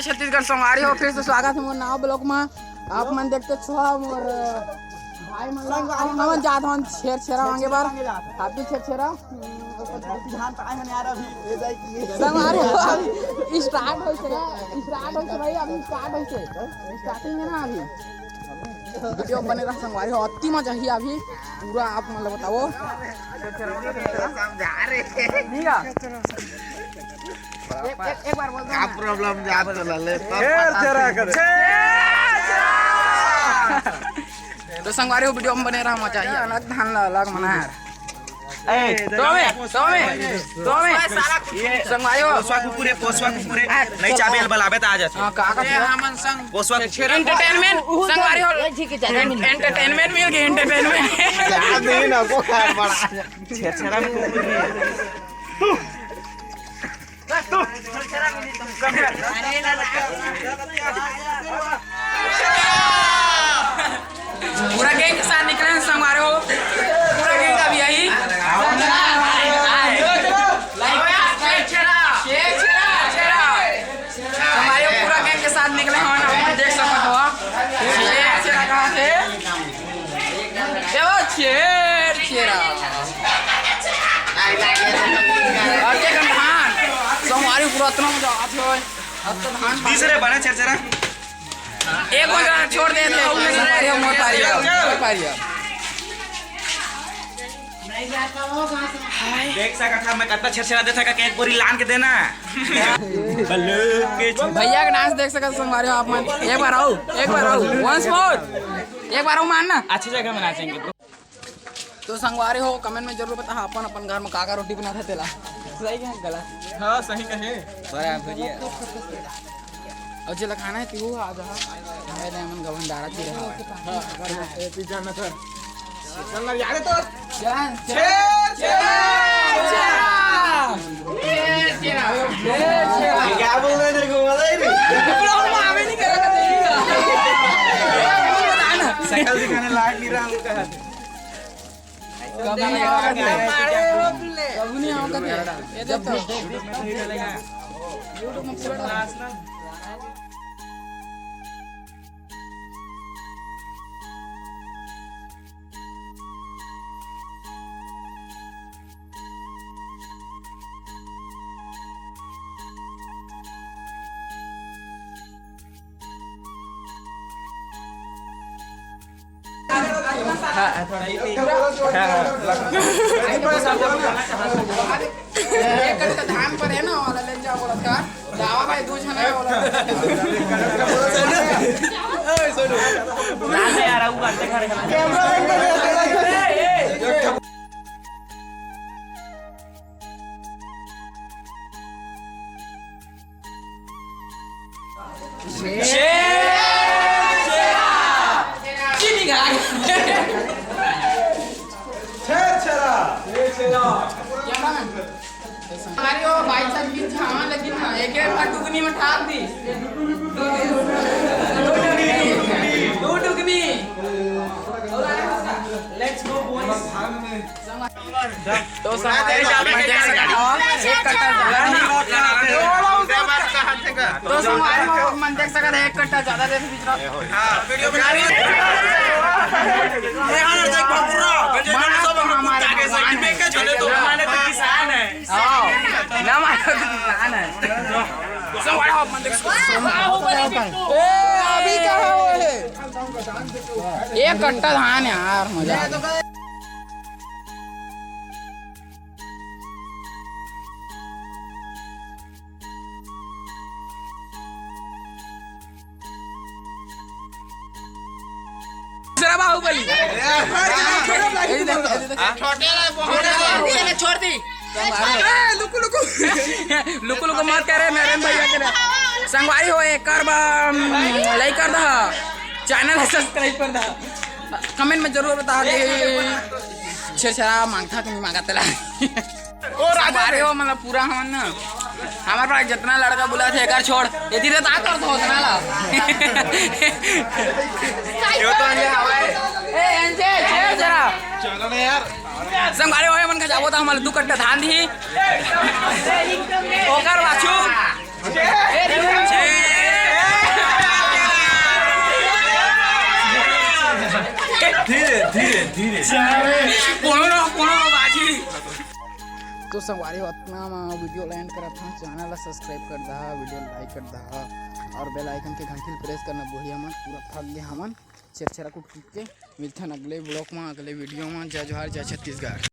जय छत्तीसगढ़ संगवारी हो। फिर से स्वागत है मोर नाव ब्लॉक में। आप मन देखते छो मोर भाई मन जात हन छेर छेरा मांगे बार हाथी छेर छेरा ध्यान पाए हन यार अभी संगवारी हो स्टार्ट होइसे भाई अभी स्टार्टिंग है ना अभी वीडियो बने रहा संगवारी हो अति मजा ही अभी पूरा आप मतलब बताओ समझा रहे ठीक है एक बार बोल दो क्या प्रॉब्लम जात ले तो संगवारी हो वीडियो में बने रहा मजा ही अलग धान अलग मना पोसवा कुकुरे नहीं चाबेल बलाबे त आ जात हां का हमन संग पोसवा एंटरटेनमेंट संगवारी हो एंटरटेनमेंट मिल गई एंटरटेनमेंट क्या नहीं ना को खार बड़ा छेरा में तू छेरा मिली तुम अरे ना पूरा गैंग के साथ निकले हैं संगवारी हो पूरा गैंग का भी यही पूरा गैंग के साथ निकले हैं देख सकते हो कहाँ थे संगवारी पूरा इतना धान तीसरे बने छेरा एक बार छोड़ दे देख सकता मैं कितना छेरा देता का एक बोरी लान के देना भैया का डांस देख सकते संगवारी हो आप मन एक बार आओ वंस मोर एक बार आओ मानना अच्छी जगह में नाचेंगे तो संगवारी हो कमेंट में जरूर बता अपन घर में काका रोटी बना था तेला सही है गलत हाँ सही कहे और जो खाना है तू आ जा मैं मन गवंदारा थी रहा हां पिज्जा न कर चल ना यार तो क्या बोल रहे तेरे को बता ही नहीं साइकिल दिखाने लायक नहीं रहा उनका कब नहीं आओगे ये देखो यूट्यूब में पूरा धान पर है ना वाला ले जाओ बोला था दावा भाई दो छना बोला ना यार वो करते खड़े हमारी वो भाई साहब की छावा लगी ना एक टुकनी में ठाक दी दो टुकनी लेट्स गो बॉयज तो संगवारी एक कट्टा तो संगवारी मन देख सकते हैं एक कट्टा ज्यादा देर बीच रहा वीडियो बना रही है यार देख बाबूरा सब आगे साइड में क्या चले तो माने तो किसान है हां ना मानो तो किसान है संगवारी हो मन देख सकते ए अभी कहां हो है एक कट्टा धान यार मजा बाहुबली छोड़ दी लुकु मत करे नरेंद्र भैया के संगवारी हो एक कर लाइक कर दा चैनल सब्सक्राइब कर दा कमेंट में जरूर बता दे छेरा मांगता कि नहीं मांगा तेला संगवारी हो मतलब पूरा हम ना हमारे पास जितना लड़का बुला थे एक छोड़ यदि तो ता कर दो उतना ला यो तो ये हवाए ए एनजे जरा चलो ना यार संगवारी होए मन का जाबो त हमर 2 कट्टा धान दी ओकर बाछू कोनो बाजी तो संगवारी अपना वीडियो लैंड करा था, चैनल ला सब्सक्राइब कर दहा, वीडियो लाइक कर दहा और बेल आइकन के घंटी प्रेस करना भूलिया मत। पूरा थक गए हमन चरचरा कुट के मिलथन अगले ब्लॉग में, अगले वीडियो में। जय जोहार, जय छत्तीसगढ़।